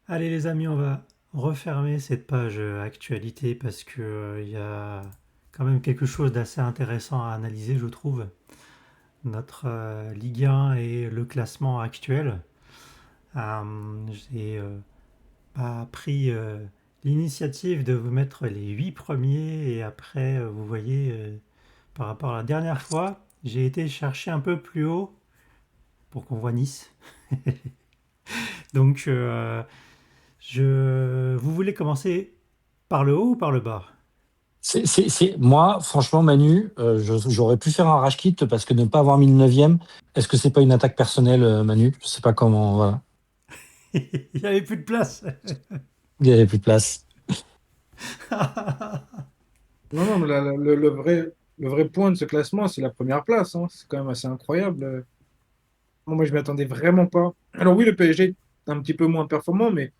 Allez les amis, on va refermer cette page actualité parce que il y a quand même quelque chose d'assez intéressant à analyser, je trouve. Notre Ligue 1 et le classement actuel. J'ai pris l'initiative de vous mettre les 8 premiers et après, vous voyez, par rapport à la dernière fois, j'ai été chercher un peu plus haut pour qu'on voit Nice. Donc, vous voulez commencer par le haut ou par le bas? Moi, franchement, Manu, j'aurais pu faire un rage kit parce que ne pas avoir mis le neuvième, est-ce que c'est pas une attaque personnelle, Manu? Je sais pas comment, voilà. Il n'y avait plus de place. Il y avait plus de place. Non, non, mais le vrai point de ce classement, c'est la première place, hein. C'est quand même assez incroyable. Moi, je m'y attendais vraiment pas. Alors oui, le PSG est un petit peu moins performant, mais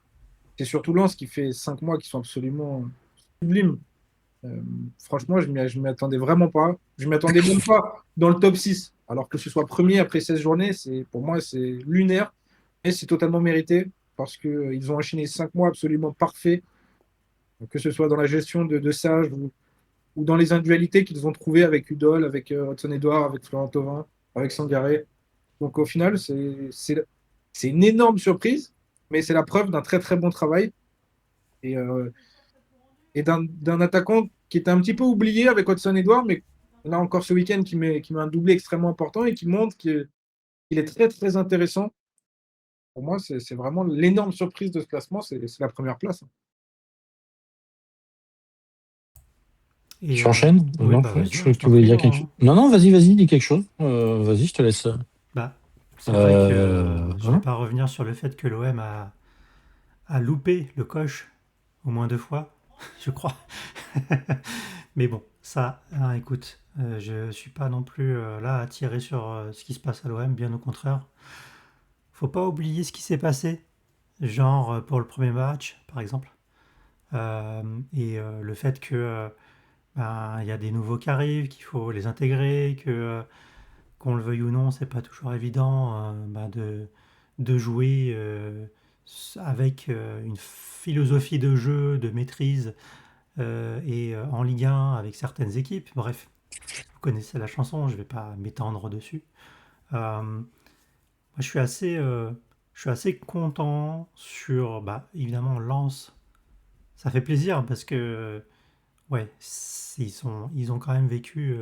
c'est surtout Lens qui fait 5 mois qui sont absolument sublimes. Euh, Franchement, je m'y attendais vraiment pas. Je m'y attendais même pas dans le top 6. Alors que ce soit premier après 16 journées, pour moi, c'est lunaire. Et c'est totalement mérité parce qu'ils ont enchaîné 5 mois absolument parfaits, que ce soit dans la gestion de Sage ou dans les individualités qu'ils ont trouvées avec Udol, avec Hudson Edouard, avec Florent Thauvin, avec Sangaré. Donc au final, c'est une énorme surprise, mais c'est la preuve d'un très très bon travail et, euh, et d'un attaquant qui était un petit peu oublié avec Hudson Edouard, mais là encore ce week-end qui met un doublé extrêmement important et qui montre qu'il est très très intéressant. Pour moi, c'est vraiment l'énorme surprise de ce classement, c'est la première place. Et Tu enchaînes? oui, Non, bah vas-y, je hein, crois je que tu t'en voulais prie, dire quelque Laurent, chose. hein. Non, non, vas-y, dis quelque chose. Vas-y, je te laisse. Bah, c'est vrai que je vais Voilà. pas revenir sur le fait que l'OM a loupé le coche au moins 2 fois, je crois. Mais bon, ça, hein, écoute, je suis pas non plus là à tirer sur ce qui se passe à l'OM, bien au contraire. Faut pas oublier ce qui s'est passé, genre pour le premier match, par exemple. Et le fait que ben, il y a des nouveaux qui arrivent, qu'il faut les intégrer, que qu'on le veuille ou non, c'est pas toujours évident ben, de jouer avec une philosophie de jeu, de maîtrise et en Ligue 1 avec certaines équipes. Bref, vous connaissez la chanson, je vais pas m'étendre dessus. Moi, je suis assez content sur, bah, évidemment, Lens. Ça fait plaisir parce que, ouais, ils ont quand même vécu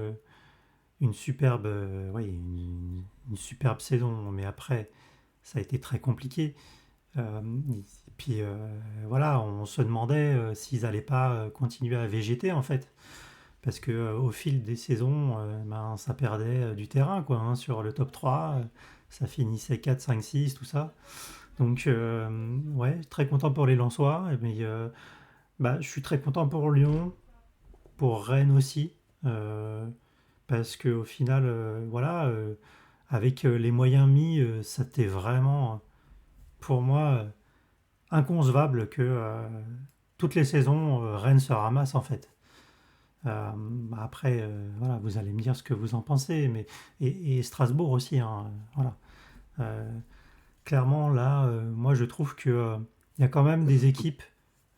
une superbe, ouais, une superbe saison. Mais après, ça a été très compliqué. Et puis voilà, on se demandait s'ils n'allaient pas continuer à végéter en fait. Parce que au fil des saisons, ben, ça perdait du terrain quoi, hein, sur le top 3. Ça finissait 4, 5, 6, tout ça. Donc ouais, très content pour les Lensois. Mais bah, je suis très content pour Lyon, pour Rennes aussi. euh, Parce qu'au final, voilà, avec les moyens mis, c'était vraiment, pour moi, inconcevable que toutes les saisons, Rennes se ramasse en fait. Bah après, voilà, vous allez me dire ce que vous en pensez, mais et Strasbourg aussi, hein, voilà. Euh, Clairement, là, moi, je trouve que il y a quand même des équipes.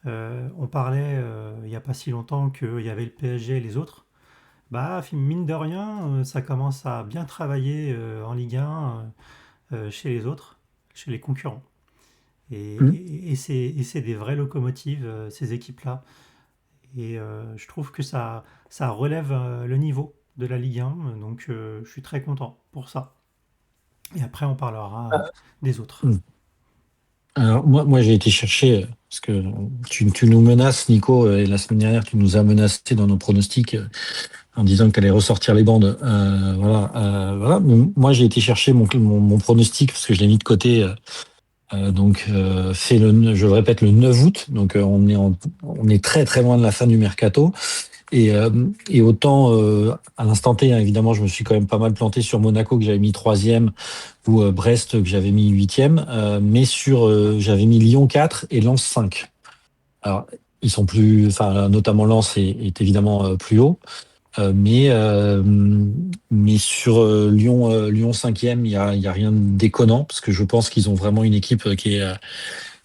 On parlait il n'y a pas si longtemps qu'il y avait le PSG et les autres. Bah, mine de rien, ça commence à bien travailler en Ligue 1 chez les autres, chez les concurrents. Et c'est des vraies locomotives, ces équipes-là. Et je trouve que ça relève le niveau de la Ligue 1, donc je suis très content pour ça. Et après, on parlera des autres. Hmm. Alors, moi j'ai été chercher, parce que tu nous menaces, Nico, et la semaine dernière, tu nous as menacé dans nos pronostics en disant que tu allais ressortir les bandes. Voilà, voilà. Moi, j'ai été chercher mon pronostic, parce que je l'ai mis de côté. C'est je le répète, le 9 août. Donc, on est très, très loin de la fin du mercato. Et autant, à l'instant T, hein, évidemment, je me suis quand même pas mal planté sur Monaco, que j'avais mis troisième, ou Brest, que j'avais mis huitième. J'avais mis Lyon 4 et Lens 5. Alors, ils sont plus, enfin, notamment Lens est évidemment plus haut. Mais sur Lyon cinquième, il y a rien de déconnant parce que je pense qu'ils ont vraiment une équipe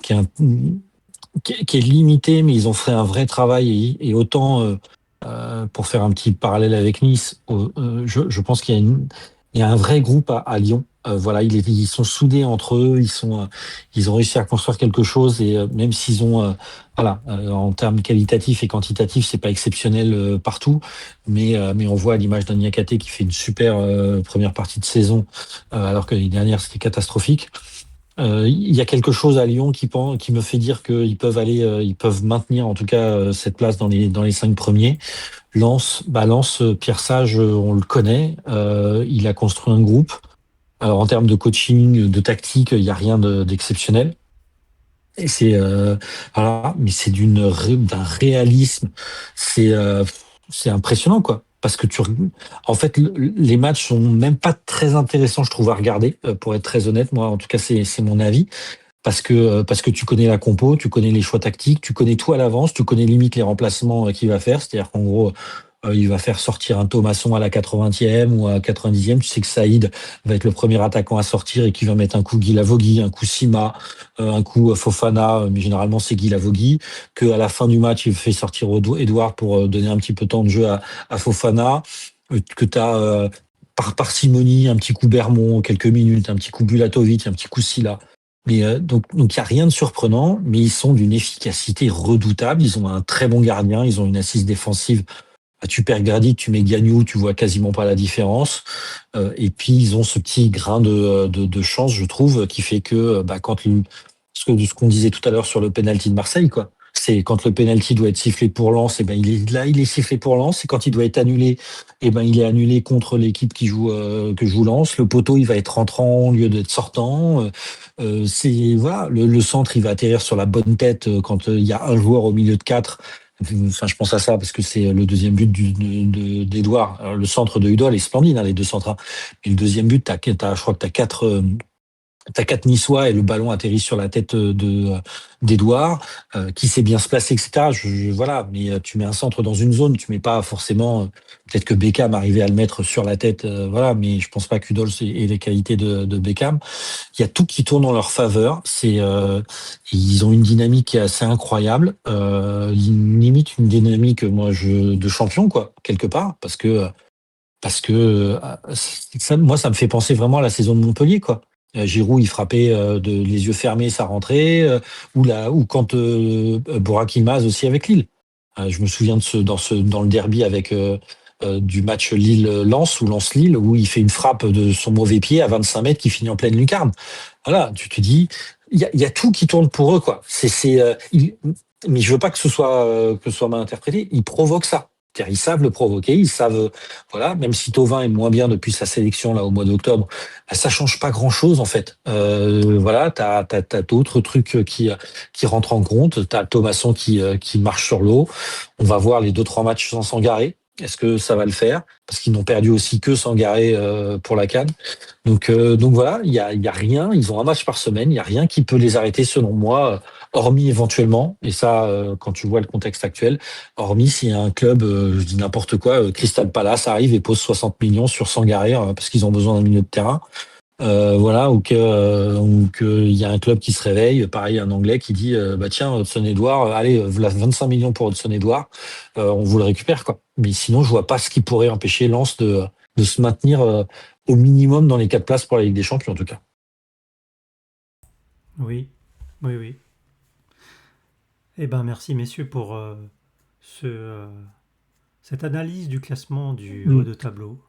qui est, qui est limité, mais ils ont fait un vrai travail et autant pour faire un petit parallèle avec Nice, je pense il y a un vrai groupe à Lyon. Voilà, ils sont soudés entre eux, ils ont réussi à construire quelque chose et même s'ils ont, voilà, en termes qualitatifs et quantitatifs, c'est pas exceptionnel partout, mais on voit à l'image d'un Niakhaté qui fait une super première partie de saison, alors que l'année dernière c'était catastrophique. Il y a quelque chose à Lyon qui me fait dire qu'ils peuvent aller, ils peuvent maintenir en tout cas cette place dans les 5 premiers. Lens, Pierre Sage, on le connaît. Il a construit un groupe. Alors, en termes de coaching, de tactique, il n'y a rien d'exceptionnel. Et voilà, mais c'est d'un réalisme. C'est euh, c'est impressionnant, quoi. Parce que en fait, les matchs sont même pas très intéressants, je trouve, à regarder, pour être très honnête. Moi, en tout cas, c'est mon avis. Parce que tu connais la compo, tu connais les choix tactiques, tu connais tout à l'avance, tu connais limite les remplacements qu'il va faire. C'est-à-dire qu'en gros, il va faire sortir un Thomasson à la 80e ou à 90e. Tu sais que Saïd va être le premier attaquant à sortir et qu'il va mettre un coup Guy Lavogui, un coup Sima, un coup Fofana, mais généralement c'est Guy Lavogui. Que à la fin du match, il fait sortir Edouard pour donner un petit peu de temps de jeu à Fofana. Que tu as par parcimonie un petit coup Bermond, quelques minutes, un petit coup Bulatovic, un petit coup Silla. Mais donc il y a rien de surprenant, mais ils sont d'une efficacité redoutable. Ils ont un très bon gardien, ils ont une assise défensive. Tu perds Gradit, tu mets Gagnou, tu vois quasiment pas la différence. Et puis ils ont ce petit grain de chance, je trouve, qui fait que quand ce qu'on disait tout à l'heure sur le penalty de Marseille, quoi. C'est quand le penalty doit être sifflé pour Lens, et ben il est là, il est sifflé pour Lens. Et quand il doit être annulé, et ben il est annulé contre l'équipe que joue Lens. Le poteau, il va être rentrant au lieu d'être sortant. C'est voilà, le centre, il va atterrir sur la bonne tête quand il y a un joueur au milieu de quatre. Enfin, je pense à ça parce que c'est le deuxième but d'Edouard. Alors, le centre de Udol est splendide, hein, les deux centres. Et le deuxième but, je crois que t'as quatre Niçois et le ballon atterrit sur la tête d'Edouard, qui sait bien se placer, etc. Voilà, mais tu mets un centre dans une zone, tu mets pas forcément. Peut-être que Beckham arrivait à le mettre sur la tête, voilà, mais je pense pas qu'Udol ait les qualités de Beckham. Il y a tout qui tourne en leur faveur. Ils ont une dynamique qui est assez incroyable, limite une dynamique, de champion, quoi, quelque part, parce que moi, ça me fait penser vraiment à la saison de Montpellier, quoi. Giroud, il frappait les yeux fermés, ça rentrait, ou quand Burak Yılmaz aussi avec Lille. Je me souviens dans le derby avec du match Lille-Lens ou Lens-Lille, où il fait une frappe de son mauvais pied à 25 mètres qui finit en pleine lucarne. Voilà, tu te dis, il y a tout qui tourne pour eux, quoi. Mais je veux pas que ce soit mal interprété. Ils provoquent ça. C'est-à-dire, ils savent le provoquer, ils savent, voilà, même si Thauvin est moins bien depuis sa sélection là au mois d'octobre, ça change pas grand-chose en fait. Voilà, t'as d'autres trucs qui rentrent en compte. T'as Thomasson qui marche sur l'eau. On va voir les 2-3 matchs sans Sangaré. Est-ce que ça va le faire? Parce qu'ils n'ont perdu aussi que Sangaré pour la CAN. Donc voilà, il y a rien. Ils ont un match par semaine. Il y a rien qui peut les arrêter, selon moi, hormis éventuellement. Et ça, quand tu vois le contexte actuel, hormis s'il y a un club, je dis n'importe quoi, Crystal Palace arrive et pose 60 millions sur Sangaré parce qu'ils ont besoin d'un milieu de terrain. Voilà, ou que il y a un club qui se réveille, pareil, un Anglais qui dit bah tiens, Hudson-Edouard, allez, voilà 25 millions pour Hudson-Edouard, on vous le récupère, quoi. Mais sinon, je vois pas ce qui pourrait empêcher Lens de se maintenir au minimum dans les 4 places pour la Ligue des Champions, en tout cas. Oui, oui, oui. Eh ben, merci messieurs pour cette analyse du classement du haut Mm. de tableau.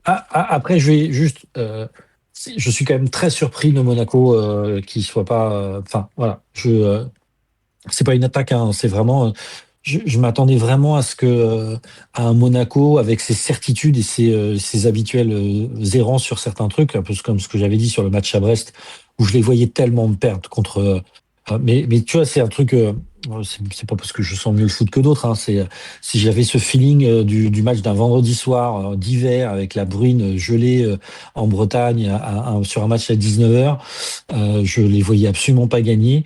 Après, je vais juste, je suis quand même très surpris de Monaco qui soit pas, enfin voilà, c'est pas une attaque, hein, c'est vraiment. Je m'attendais vraiment à ce que à un Monaco avec ses certitudes et ses habituels errants sur certains trucs, un peu comme ce que j'avais dit sur le match à Brest, où je les voyais tellement me perdre contre. Mais tu vois, c'est un truc. C'est pas parce que je sens mieux le foot que d'autres. Hein, si j'avais ce feeling du match d'un vendredi soir d'hiver avec la bruine gelée en Bretagne sur un match à 19h, je les voyais absolument pas gagner.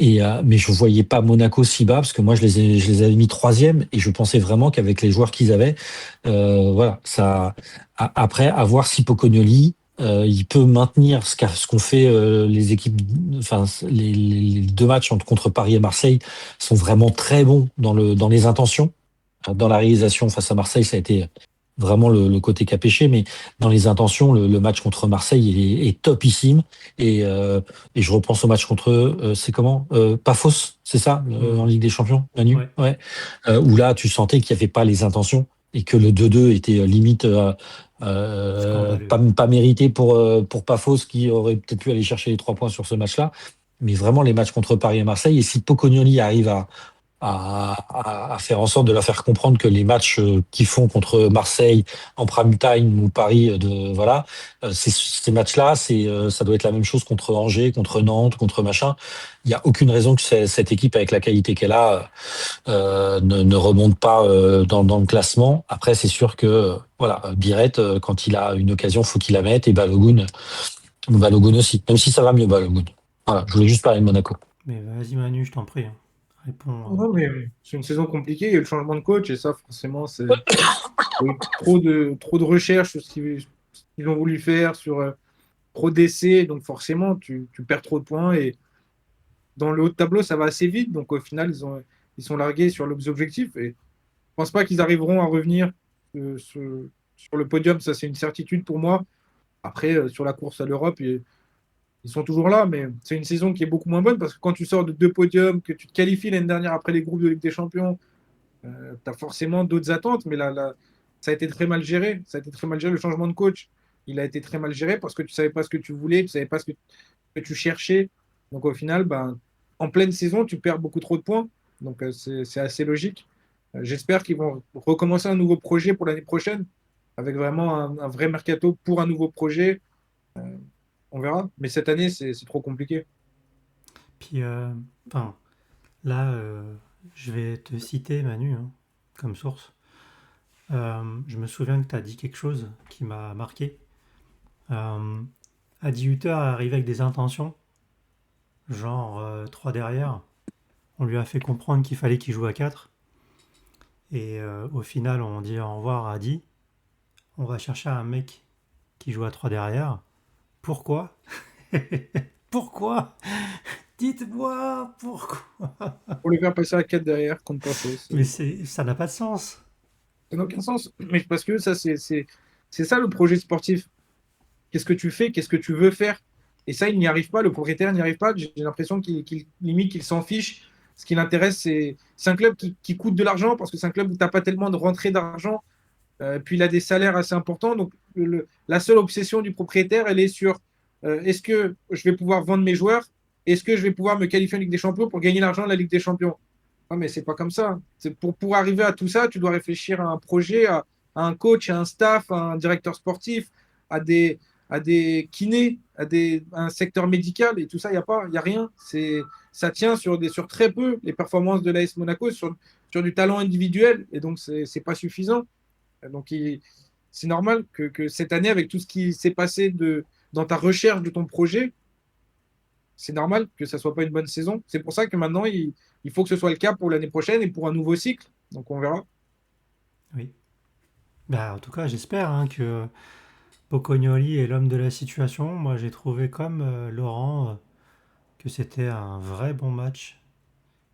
Mais je voyais pas Monaco si bas parce que moi je les avais mis troisième et je pensais vraiment qu'avec les joueurs qu'ils avaient, voilà, ça. Après, à voir si Pocognoli il peut maintenir ce qu'ont fait les équipes, enfin les deux matchs contre Paris et Marseille sont vraiment très bons dans les intentions. Dans la réalisation face à Marseille, ça a été vraiment le côté qui a pêché, mais dans les intentions, le match contre Marseille est topissime. Et je repense au match contre c'est comment Pafos, c'est ça, en Ligue des Champions, Manu? Ouais, Ouais. Où là, tu sentais qu'il n'y avait pas les intentions et que le 2-2 était limite scandaleux. pas mérité pour Pafos qui aurait peut-être pu aller chercher les 3 points sur ce match-là. Mais vraiment, les matchs contre Paris et Marseille, et si Pocognoli arrive à faire en sorte de leur faire comprendre que les matchs qu'ils font contre Marseille en prime time ou Paris, voilà, ces matchs-là, ça doit être la même chose contre Angers, contre Nantes, contre machin. Il n'y a aucune raison que cette équipe, avec la qualité qu'elle a, ne remonte pas dans le classement. Après, c'est sûr que voilà, Biret, quand il a une occasion, faut qu'il la mette, et Balogun aussi, même si ça va mieux, Balogun. Voilà, je voulais juste parler de Monaco. Mais vas-y Manu, je t'en prie, hein. Réponds. Non, mais c'est une saison compliquée, il y a eu le changement de coach, et ça, forcément, il y a eu trop de recherches sur ce qu'ils ont voulu faire, sur trop d'essais, donc forcément, tu perds trop de points, et dans le haut de tableau, ça va assez vite, donc au final, ils sont largués sur leurs objectifs, et je pense pas qu'ils arriveront à revenir sur le podium, ça c'est une certitude pour moi. Après, sur la course à l'Europe, ils sont toujours là, mais c'est une saison qui est beaucoup moins bonne parce que quand tu sors de 2 podiums, que tu te qualifies l'année dernière après les groupes de Ligue des Champions, tu as forcément d'autres attentes, mais là, ça a été très mal géré. Ça a été très mal géré. Le changement de coach, il a été très mal géré parce que tu ne savais pas ce que tu voulais, tu ne savais pas que tu cherchais. Donc au final, ben, en pleine saison, tu perds beaucoup trop de points. Donc c'est assez logique. J'espère qu'ils vont recommencer un nouveau projet pour l'année prochaine, avec vraiment un vrai mercato pour un nouveau projet. On verra. Mais cette année, c'est trop compliqué. Puis, enfin, là, je vais te citer Manu, hein, comme source. Je me souviens que tu as dit quelque chose qui m'a marqué. Adi Hutter est arrivé avec des intentions, genre 3 derrière. On lui a fait comprendre qu'il fallait qu'il joue à 4. Et au final, on dit au revoir à Adi. On va chercher un mec qui joue à 3 derrière. Pourquoi? Pourquoi? Dites-moi pourquoi. Pour les faire passer à 4 derrière, compte pas faux. Mais ça n'a pas de sens. Ça n'a aucun sens. Mais parce que ça, c'est ça le projet sportif. Qu'est-ce que tu fais? Qu'est-ce que tu veux faire? Et ça, il n'y arrive pas. Le propriétaire n'y arrive pas. J'ai l'impression limite qu'il s'en fiche. Ce qui l'intéresse, c'est un club qui coûte de l'argent parce que c'est un club où tu n'as pas tellement de rentrée d'argent. Puis il a des salaires assez importants. Donc la seule obsession du propriétaire, elle est sur est-ce que je vais pouvoir vendre mes joueurs? Est-ce que je vais pouvoir me qualifier en Ligue des Champions pour gagner l'argent de la Ligue des Champions? Non, mais c'est pas comme ça. Pour arriver à tout ça, tu dois réfléchir à un projet, à un coach, à un staff, à un directeur sportif, à à des kinés, à un secteur médical. Et tout ça, il y a rien. Ça tient sur très peu les performances de l'AS Monaco, sur du talent individuel. Et donc, c'est pas suffisant. Donc, c'est normal que cette année, avec tout ce qui s'est passé dans ta recherche de ton projet, c'est normal que ça soit pas une bonne saison. C'est pour ça que maintenant, il faut que ce soit le cas pour l'année prochaine et pour un nouveau cycle. Donc, on verra. Oui. Bah, en tout cas, j'espère hein, que Pocognoli est l'homme de la situation. Moi, j'ai trouvé comme Laurent que c'était un vrai bon match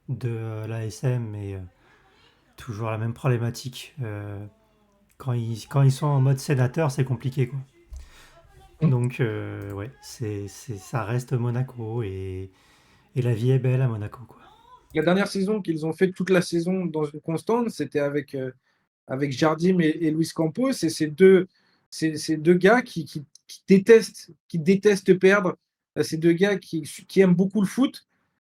de l'ASM et toujours la même problématique. Quand ils sont en mode sénateur, c'est compliqué, quoi. Donc, ouais, ça reste Monaco et la vie est belle à Monaco, quoi. La dernière saison qu'ils ont fait toute la saison dans une constante, c'était avec Jardim et Luis Campos. Et ces deux gars qui détestent perdre. Ces deux gars qui aiment beaucoup le foot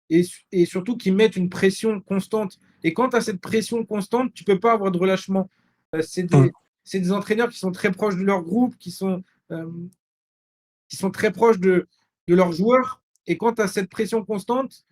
et surtout qui mettent une pression constante. Et quand tu as cette pression constante, tu ne peux pas avoir de relâchement. Euh, C'est des, c'est des entraîneurs qui sont très proches de leur groupe, euh, qui sont très proches de leurs joueurs. Et quand tu as cette pression constante,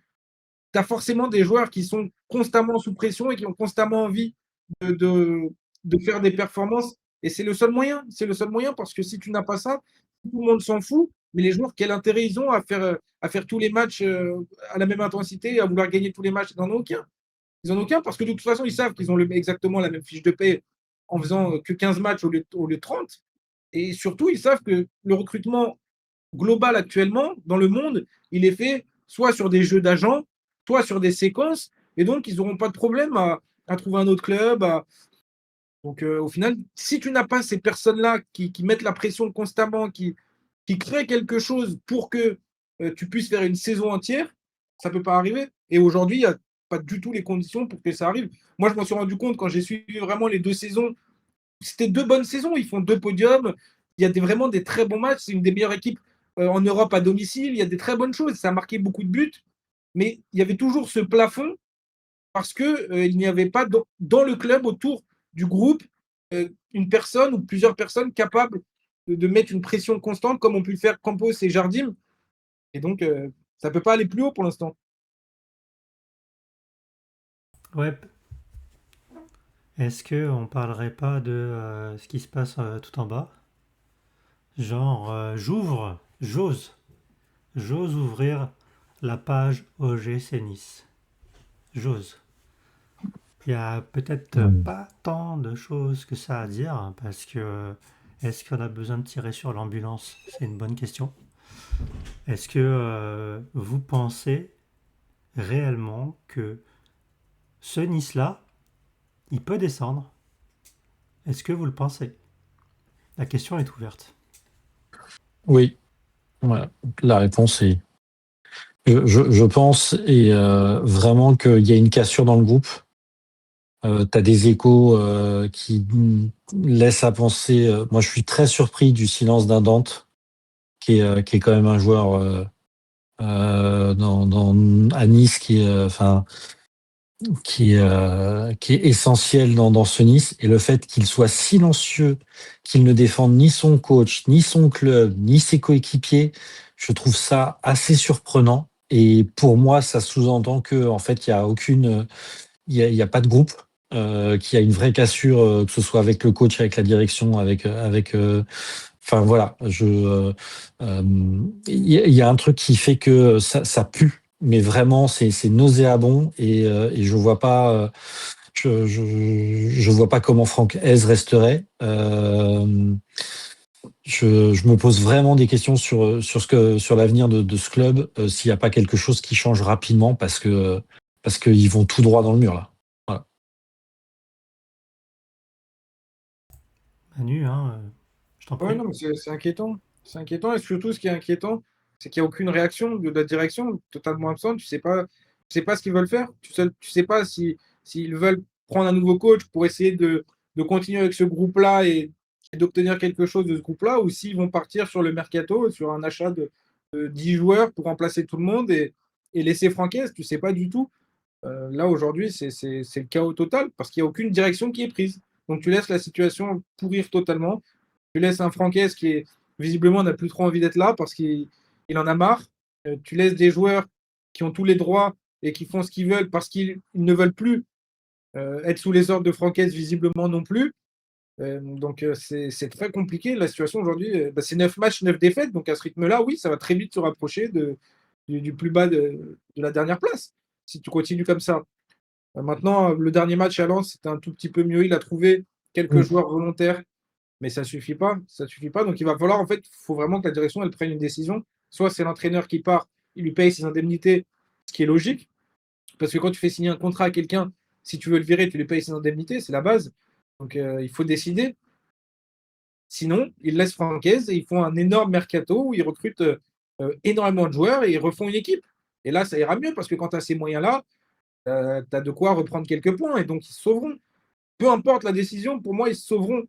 tu as forcément des joueurs qui sont constamment sous pression et qui ont constamment envie de, de, de faire des performances. Et c'est le seul moyen. C'est le seul moyen parce que si tu n'as pas ça, tout le monde s'en fout. Mais les joueurs, quel intérêt ils ont à faire tous les matchs à la même intensité, à vouloir gagner tous les matchs? Ils n'en ont aucun. Ils n'en ont aucun parce que de toute façon, ils savent qu'ils ont exactement la même fiche de paie en faisant que 15 matchs au lieu de 30. Et surtout, ils savent que le recrutement global actuellement, dans le monde, il est fait soit sur des jeux d'agents, soit sur des séquences. Et donc, ils n'auront pas de problème à trouver un autre club. Donc, au final, si tu n'as pas ces personnes-là qui mettent la pression constamment, qui créent quelque chose pour que tu puisses faire une saison entière, ça ne peut pas arriver. Et aujourd'hui, il n'y a pas du tout les conditions pour que ça arrive. Moi, je m'en suis rendu compte quand j'ai suivi vraiment les 2 saisons. C'était 2 bonnes saisons. Ils font 2 podiums. Il y a vraiment des très bons matchs. C'est une des meilleures équipes en Europe à domicile. Il y a des très bonnes choses. Ça a marqué beaucoup de buts. Mais il y avait toujours ce plafond parce qu'il n'y avait pas dans le club, autour du groupe, une personne ou plusieurs personnes capables de mettre une pression constante comme ont pu le faire Campos et Jardim. Et donc, ça ne peut pas aller plus haut pour l'instant. Ouais. Est-ce que on parlerait pas de ce qui se passe tout en bas? Genre, j'ose ouvrir la page OGC Nice. J'ose. Il y a peut-être Mm. pas tant de choses que ça à dire, hein, parce que est-ce qu'on a besoin de tirer sur l'ambulance? C'est une bonne question. Est-ce que vous pensez réellement que ce Nice-là, il peut descendre? Est-ce que vous le pensez? La question est ouverte. Oui, voilà. La réponse est. Je pense et vraiment qu'il y a une cassure dans le groupe. T'as des échos qui laissent à penser. Moi, je suis très surpris du silence d'un Dante, qui est quand même un joueur à Nice qui est essentiel dans ce Nice. Et le fait qu'il soit silencieux, qu'il ne défende ni son coach, ni son club, ni ses coéquipiers, je trouve ça assez surprenant. Et pour moi, ça sous-entend que en fait, il y a pas de groupe, qu'il y a une vraie cassure, que ce soit avec le coach, avec la direction, enfin voilà, il y a un truc qui fait que ça pue, mais vraiment c'est nauséabond et je vois pas comment Franck Hez resterait. Je me pose vraiment des questions sur l'avenir de ce club, s'il n'y a pas quelque chose qui change rapidement parce qu'ils vont tout droit dans le mur là. Voilà. Manu, hein, je t'en Ouais, prie. non, mais c'est inquiétant. C'est inquiétant. Et surtout, ce qui est inquiétant, c'est qu'il n'y a aucune réaction de la direction, totalement absente. Tu sais pas ce qu'ils veulent faire. Tu sais pas s'ils veulent prendre un nouveau coach pour essayer de continuer avec ce groupe-là et d'obtenir quelque chose de ce groupe-là, ou s'ils vont partir sur le mercato, sur un achat de 10 joueurs pour remplacer tout le monde et laisser Francaise. Tu sais pas du tout. Là, aujourd'hui, c'est le chaos total parce qu'il n'y a aucune direction qui est prise. Donc, tu laisses la situation pourrir totalement. Tu laisses un Franquès qui est visiblement n'a plus trop envie d'être là parce qu'il en a marre. Tu laisses des joueurs qui ont tous les droits et qui font ce qu'ils veulent parce qu'ils ne veulent plus être sous les ordres de Franquès, visiblement non plus. Donc, c'est très compliqué. La situation aujourd'hui, c'est 9 matchs, 9 défaites. Donc, à ce rythme-là, oui, ça va très vite se rapprocher du plus bas de la dernière place si tu continues comme ça. Maintenant, le dernier match à Lens, c'était un tout petit peu mieux. Il a trouvé quelques Mm. joueurs volontaires, mais ça suffit pas. Ça suffit pas. Donc, il va falloir, en fait, il faut vraiment que la direction elle prenne une décision. Soit c'est l'entraîneur qui part, il lui paye ses indemnités, ce qui est logique, parce que quand tu fais signer un contrat à quelqu'un, si tu veux le virer, tu lui payes ses indemnités, c'est la base. Donc, il faut décider. Sinon, ils laissent Francaise et ils font un énorme mercato où ils recrutent énormément de joueurs et ils refont une équipe. Et là, ça ira mieux parce que quand tu as ces moyens-là, tu as de quoi reprendre quelques points et donc ils se sauveront. Peu importe la décision, pour moi, ils se sauveront.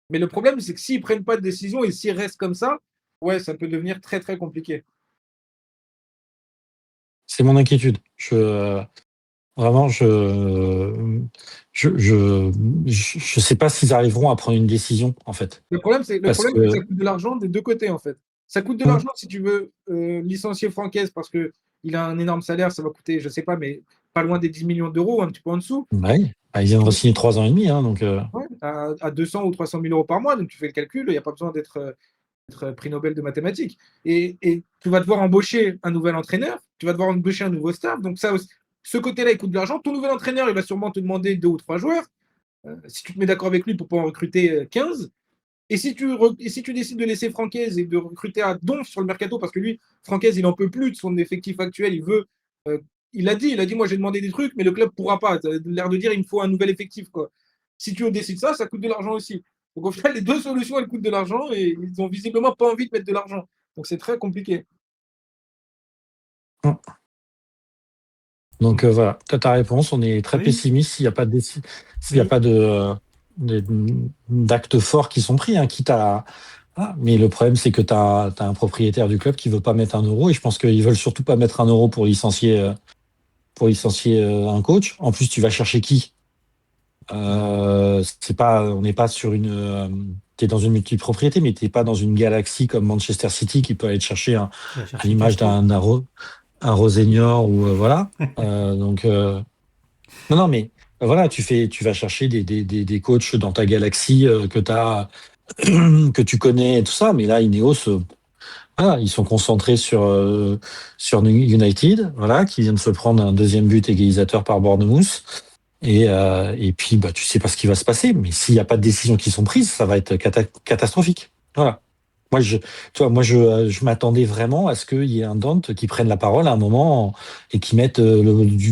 Mais le problème, c'est que s'ils ne prennent pas de décision et s'ils restent comme ça, ouais, ça peut devenir très, très compliqué. C'est mon inquiétude. Vraiment, je sais pas s'ils arriveront à prendre une décision, en fait. Parce Le problème, c'est que que, ça coûte de l'argent des deux côtés, en fait. Ça coûte de Mm. l'argent si tu veux licencier Francaise parce qu'il a un énorme salaire, ça va coûter, je ne sais pas, mais pas loin des 10 millions d'euros, un petit peu en dessous. Ouais. Bah, ils viennent de signer 3 ans et demi, hein, donc. Ouais, à 200 ou 300 000 euros par mois, donc tu fais le calcul, il n'y a pas besoin d'être prix Nobel de mathématiques. Et tu vas devoir embaucher un nouvel entraîneur, tu vas devoir embaucher un nouveau staff. Donc, ça, ce côté-là, il coûte de l'argent. Ton nouvel entraîneur, il va sûrement te demander 2 ou 3 joueurs. Si tu te mets d'accord avec lui pour pouvoir en recruter 15, Et si tu décides de laisser Francaise et de recruter à donf sur le mercato, parce que lui, Francaise, il n'en peut plus de son effectif actuel, euh, il a dit, moi j'ai demandé des trucs, mais le club ne pourra pas. Ça a l'air de dire, il me faut un nouvel effectif, quoi. Si tu décides ça, ça coûte de l'argent aussi. Donc au final, les deux solutions, elles coûtent de l'argent et ils ont visiblement pas envie de mettre de l'argent. Donc c'est très compliqué. Donc voilà, tu as ta réponse. On est très Oui, pessimiste s'il y a oui, pas de- d'actes forts qui sont pris, hein, quitte à. Ah, mais le problème, c'est que tu as un propriétaire du club qui veut pas mettre 1 euro et je pense qu'ils veulent surtout pas mettre 1 euro pour licencier un coach. En plus, tu vas chercher qui? C'est pas, on n'est pas sur t'es dans une multipropriété, mais t'es pas dans une galaxie comme Manchester City qui peut aller te chercher qui va à chercher l'image Castro. un Rosenior ou voilà. Donc non, non, mais voilà, tu vas chercher des coachs dans ta galaxie que tu connais et tout ça, mais là, Ineos, voilà, ils sont concentrés sur United, voilà, qui vient de se prendre un deuxième but égalisateur par Bournemouth. Et puis, bah, tu sais pas ce qui va se passer, mais s'il n'y a pas de décisions qui sont prises, ça va être catastrophique. Voilà. Moi, je m'attendais vraiment à ce qu'il y ait un Dante qui prenne la parole à un moment et qui mette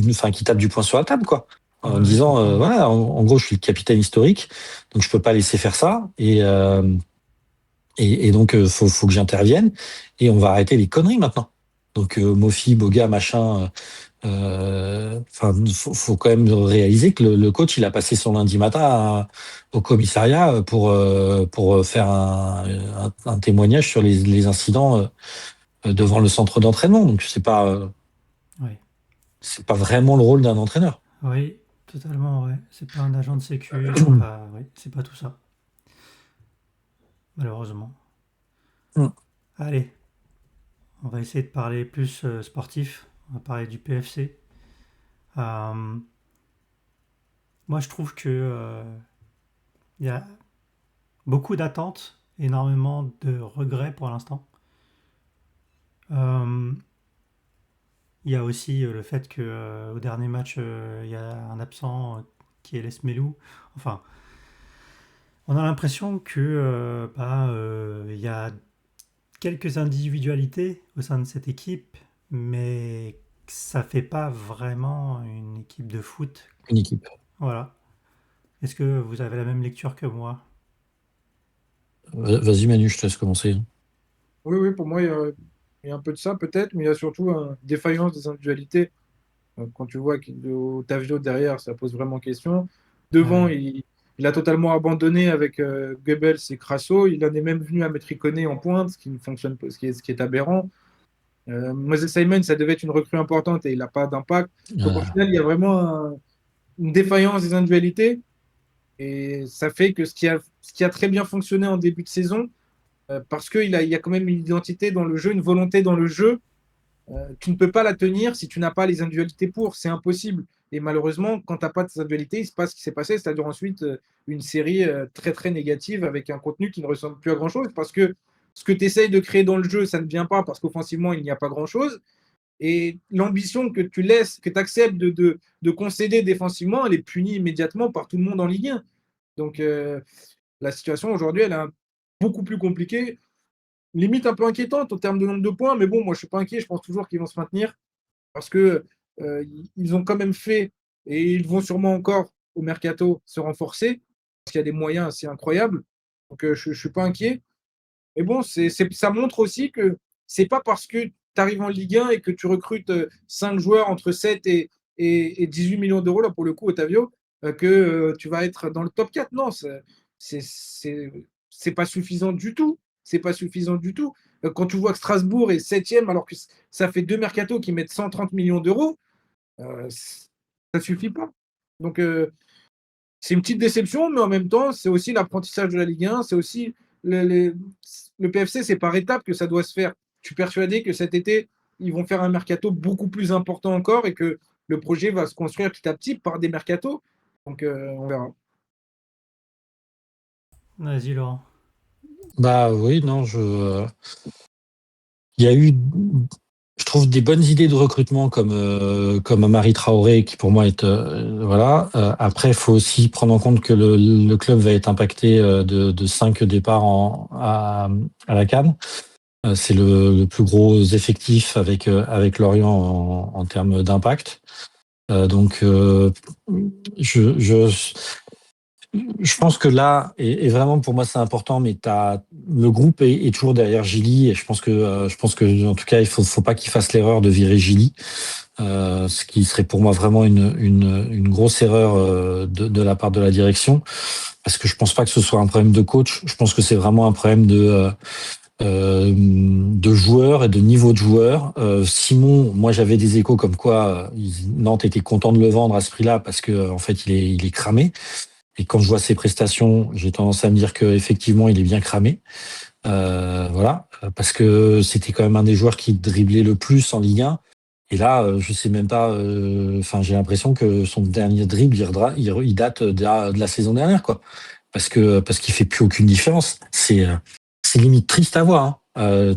enfin, qui tape du poing sur la table, quoi. En Ouais, je disant, comprends. voilà, en gros, je suis le capitaine historique, donc je peux pas laisser faire ça. Et donc, faut que j'intervienne et on va arrêter les conneries maintenant. Donc, Mofi, Boga, machin. Enfin, faut quand même réaliser que le coach, il a passé son lundi matin au commissariat pour faire un témoignage sur les incidents devant le centre d'entraînement. Donc, Oui, c'est pas vraiment le rôle d'un entraîneur. oui, totalement, ouais. C'est pas un agent de sécu, c'est pas, oui, c'est pas tout ça, malheureusement. Mm. Allez, on va essayer de parler plus sportif. On va parler du PFC. Euh, Moi, je trouve que il y a beaucoup d'attentes, énormément de regrets pour l'instant. Euh, Il y a aussi le fait que au dernier match, il y a un absent qui est Lesmelou. Enfin, on a l'impression que il y a quelques individualités au sein de cette équipe, mais ça fait pas vraiment une équipe de foot. Une équipe. Voilà. Est-ce que vous avez la même lecture que moi? Vas-y, Manu, je te laisse commencer. Oui, oui, pour moi, il y a un peu de ça peut-être, mais il y a surtout une défaillance des individualités. Quand tu vois qu'Otavio derrière, ça pose vraiment question. Devant, Ouais, il a totalement abandonné avec Goebbels et Crasso. Il en est même venu à mettre Iconé en pointe, ce qui ne fonctionne pas, ce qui est aberrant. Moses Simon, ça devait être une recrue importante et il n'a pas d'impact. Donc au Euh, final, il y a vraiment une défaillance des individualités et ça fait que ce qui a très bien fonctionné en début de saison, parce qu'il y a quand même une identité dans le jeu, une volonté dans le jeu. Tu ne peux pas la tenir si tu n'as pas les individualités pour, c'est impossible. Et malheureusement, quand tu n'as pas de ces individualités, il se passe ce qui s'est passé, c'est-à-dire ensuite une série très très négative avec un contenu qui ne ressemble plus à grand-chose parce que ce que tu essayes de créer dans le jeu, ça ne vient pas parce qu'offensivement, il n'y a pas grand-chose. Et l'ambition que tu laisses, que tu acceptes de concéder défensivement, elle est punie immédiatement par tout le monde en Ligue 1. Donc la situation aujourd'hui, elle est beaucoup plus compliquée, limite un peu inquiétante en termes de nombre de points, mais bon, moi je suis pas inquiet, je pense toujours qu'ils vont se maintenir parce que ils ont quand même fait et ils vont sûrement encore au mercato se renforcer parce qu'il y a des moyens assez incroyables. Donc je ne suis pas inquiet. Mais bon, ça montre aussi que c'est pas parce que tu arrives en Ligue 1 et que tu recrutes 5 joueurs entre 7 et 18 millions d'euros, là pour le coup, Otavio, que tu vas être dans le top 4. Non, c'est c'est pas suffisant du tout. C'est pas suffisant du tout. Quand tu vois que Strasbourg est septième alors que ça fait deux mercatos qui mettent 130 millions d'euros, ça suffit pas. Donc c'est une petite déception, mais en même temps, c'est aussi l'apprentissage de la Ligue 1. C'est aussi le PFC, c'est par étapes que ça doit se faire. Je suis persuadé que cet été, ils vont faire un mercato beaucoup plus important encore et que le projet va se construire petit à petit par des mercatos. Donc, on verra. vas-y Laurent. Bah oui, non, il y a eu, trouve des bonnes idées de recrutement comme Amari Traoré, qui pour moi est voilà. Après, il faut aussi prendre en compte que le club va être impacté de 5 départs à la CAN. C'est le plus gros effectif avec Lorient en termes d'impact. Donc, je pense que là, et vraiment pour moi c'est important, mais le groupe est toujours derrière Gilly, et je pense que en tout cas il faut pas qu'il fasse l'erreur de virer Gilly, ce qui serait pour moi vraiment une grosse erreur de la part de la direction, parce que je pense pas que ce soit un problème de coach. Je pense que c'est vraiment un problème de joueurs et de niveau de joueurs. Simon, moi j'avais des échos comme quoi Nantes était content de le vendre à ce prix-là parce que en fait il est cramé. Et quand je vois ses prestations, j'ai tendance à me dire qu'effectivement, il est bien cramé. Voilà, parce que c'était quand même un des joueurs qui driblait le plus en Ligue 1. Et là, je sais même pas. Enfin, j'ai l'impression que son dernier dribble, il date de la saison dernière, quoi. Parce qu'il fait plus aucune différence. C'est limite triste à voir. Hein.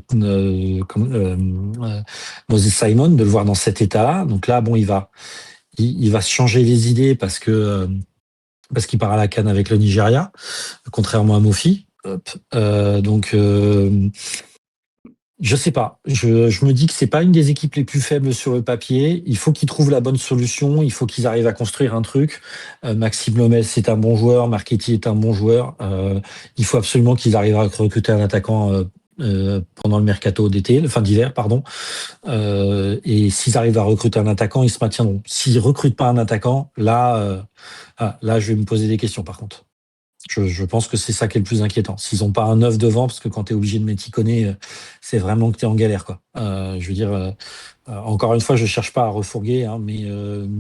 Moses Simon, de le voir dans cet état-là. Donc là, bon, il va se changer les idées parce qu'il part à la CAN avec le Nigeria, contrairement à Mofi. Donc, je sais pas. Je me dis que c'est pas une des équipes les plus faibles sur le papier. Il faut qu'ils trouvent la bonne solution. Il faut qu'ils arrivent à construire un truc. Maxime Lomel, c'est un bon joueur. Marchetti est un bon joueur. Il faut absolument qu'ils arrivent à recruter un attaquant pendant le mercato d'été, fin d'hiver, pardon. Et s'ils arrivent à recruter un attaquant, ils se maintiendront. S'ils recrutent pas un attaquant, là, je vais me poser des questions par contre. Je pense que c'est ça qui est le plus inquiétant. S'ils n'ont pas un neuf devant, parce que quand tu es obligé de mettre Iconé, c'est vraiment que tu es en galère, quoi. Je veux dire, encore une fois, je cherche pas à refourguer, hein, mais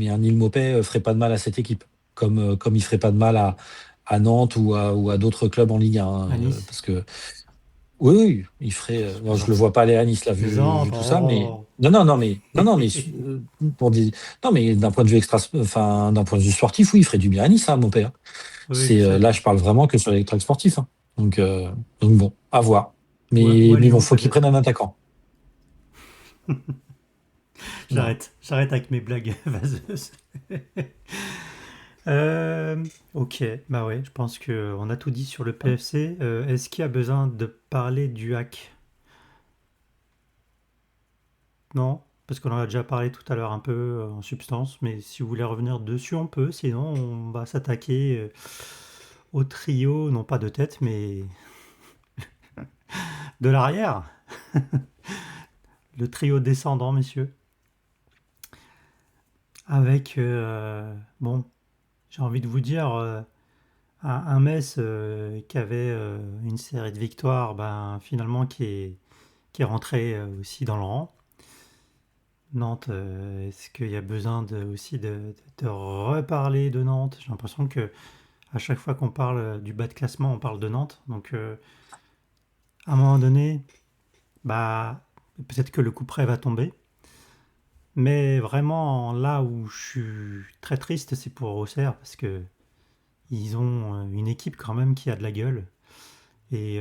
un Neil Maupay ferait pas de mal à cette équipe, comme il ferait pas de mal à Nantes ou à d'autres clubs en Ligue 1, hein, À Nice. parce que oui, il ferait. Non, je le vois pas aller à Nice là, vu Plaisante. tout ça, mais Oh. non, mais pour des, non, mais d'un point de vue enfin, d'un point de vue sportif, oui, il ferait du bien à Nice, hein, mon père. Oui, je sais. Là, je parle vraiment que sur les tracks sportifs. Hein. Donc bon, à voir. Ou Mais à bon, Lyon, faut qu'ils prennent peut-être. un attaquant. Non. J'arrête avec mes blagues vaseuses. Ok, bah ouais, je pense qu'on a tout dit sur le PFC. Est-ce qu'il y a besoin de parler du hack? Non? Parce qu'on en a déjà parlé tout à l'heure un peu en substance, mais si vous voulez revenir dessus, on peut. Sinon, on va s'attaquer au trio, non pas de tête, mais de l'arrière. Le trio descendant, messieurs. Avec, bon, j'ai envie de vous dire, un Metz qui avait une série de victoires, ben, finalement qui est rentré aussi dans le rang. Nantes, est-ce qu'il y a besoin aussi de reparler de Nantes? J'ai l'impression que à chaque fois qu'on parle du bas de classement, on parle de Nantes. Donc, à un moment donné, bah, peut-être que le coup près va tomber. Mais vraiment, là où je suis très triste, c'est pour Auxerre, parce que ils ont une équipe quand même qui a de la gueule. Et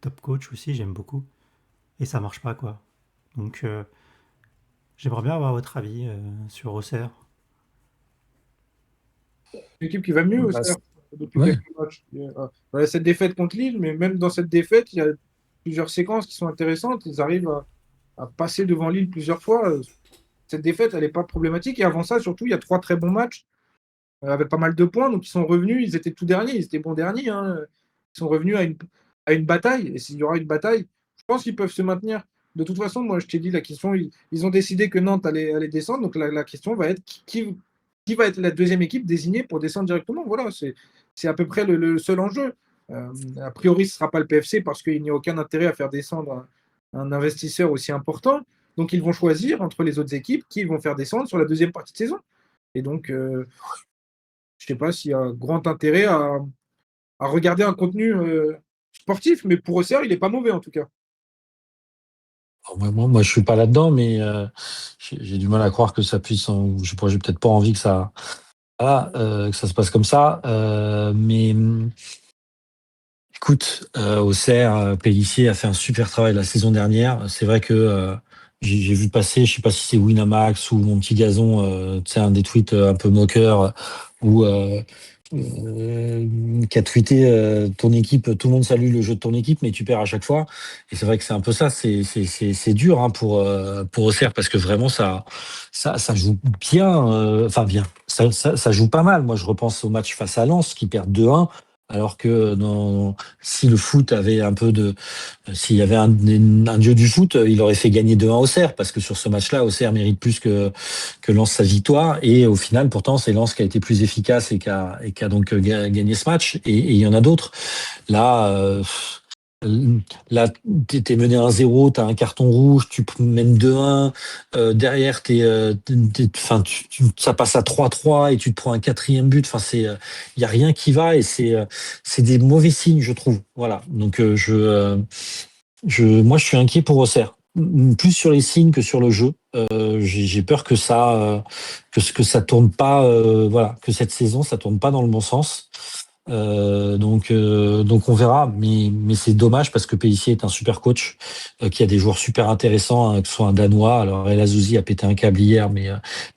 top coach aussi, j'aime beaucoup. Et ça marche pas, quoi. Donc, j'aimerais bien avoir votre avis sur Auxerre. Une équipe qui va mieux Bah, aussi depuis ouais. quelques matchs. Voilà, cette défaite contre Lille, mais même dans cette défaite, il y a plusieurs séquences qui sont intéressantes. Ils arrivent à passer devant Lille plusieurs fois. Cette défaite, elle n'est pas problématique. Et avant ça, surtout, il y a trois très bons matchs avec pas mal de points. Donc, ils sont revenus. Ils étaient tout derniers. Ils étaient bons derniers. Hein. Ils sont revenus à une bataille. Et s'il y aura une bataille, je pense qu'ils peuvent se maintenir. De toute façon, moi, je t'ai dit la question. Ils ont décidé que Nantes allait descendre. Donc, la question va être qui va être la deuxième équipe désignée pour descendre directement. Voilà, c'est à peu près le seul enjeu. A priori, ce ne sera pas le PFC parce qu'il n'y a aucun intérêt à faire descendre un investisseur aussi important. Donc, ils vont choisir entre les autres équipes qui ils vont faire descendre sur la deuxième partie de saison. Et donc, je ne sais pas s'il y a grand intérêt à regarder un contenu sportif, mais pour Auxerre, il n'est pas mauvais en tout cas. Moi, je suis pas là-dedans, mais j'ai du mal à croire que ça puisse. Je sais pas, j'ai peut-être pas envie que ça, voilà, que ça se passe comme ça. Mais écoute, Auxerre, Pélissier a fait un super travail la saison dernière. C'est vrai que j'ai vu passer, je sais pas si c'est Winamax ou mon petit gazon, tu sais, un des tweets un peu moqueurs où qui a tweeté ton équipe, tout le monde salue le jeu de ton équipe, mais tu perds à chaque fois. Et c'est vrai que c'est un peu ça, c'est dur hein, pour Auxerre parce que vraiment ça joue bien, enfin bien, ça joue pas mal. Moi, je repense au match face à Lens qui perd 2-1. Alors que si le foot avait un peu de, s'il y avait un dieu du foot, il aurait fait gagner 2-1 Auxerre, parce que sur ce match-là, Auxerre mérite plus que Lens sa victoire. Et au final, pourtant, c'est Lens qui a été plus efficace et qui a donc gagné ce match. Et il y en a d'autres. Là, là, t'es mené 1-0, t'as un carton rouge, tu mènes 2-1, derrière, enfin, ça passe à 3-3 et tu te prends un quatrième but. Enfin, il y a rien qui va et c'est des mauvais signes, je trouve. Voilà. Donc, moi, je suis inquiet pour Auxerre. Plus sur les signes que sur le jeu. J'ai peur que que ça tourne pas, voilà, que cette saison, ça tourne pas dans le bon sens. Donc on verra, mais c'est dommage parce que Pellissier est un super coach, qui a des joueurs super intéressants, hein, que ce soit un Danois. Alors El Azouzi a pété un câble hier, mais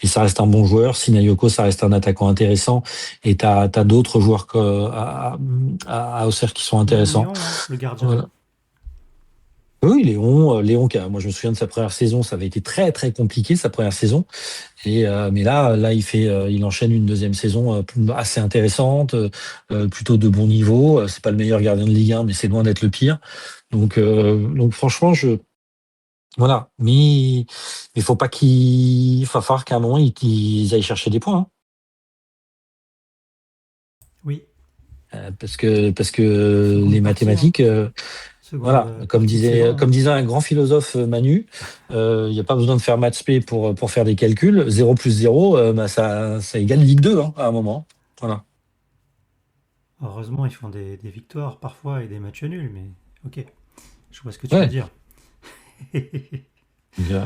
ça reste un bon joueur. Sinayoko, ça reste un attaquant intéressant. Et t'as d'autres joueurs à Auxerre qui sont Même intéressants. Léon, hein, le gardien. Voilà. Oui, Léon, moi je me souviens de sa première saison, ça avait été très très compliqué sa première saison. Mais là, il enchaîne une deuxième saison assez intéressante, plutôt de bon niveau. C'est pas le meilleur gardien de Ligue 1, mais c'est loin d'être le pire. Donc franchement, voilà. Mais il faut pas il va falloir qu'à un moment ils aillent chercher des points, hein. Oui, Parce que seconde les partie, hein. mathématiques, Seconde voilà, partie de saison, hein. comme disait un grand philosophe Manu, il n'y a pas besoin de faire maths spé pour faire des calculs. 0 plus 0, bah ça égale Ligue 2 hein, à un moment. Voilà. Heureusement, ils font des victoires parfois et des matchs nuls, mais ok, je vois ce que tu veux Ouais. dire. Donc,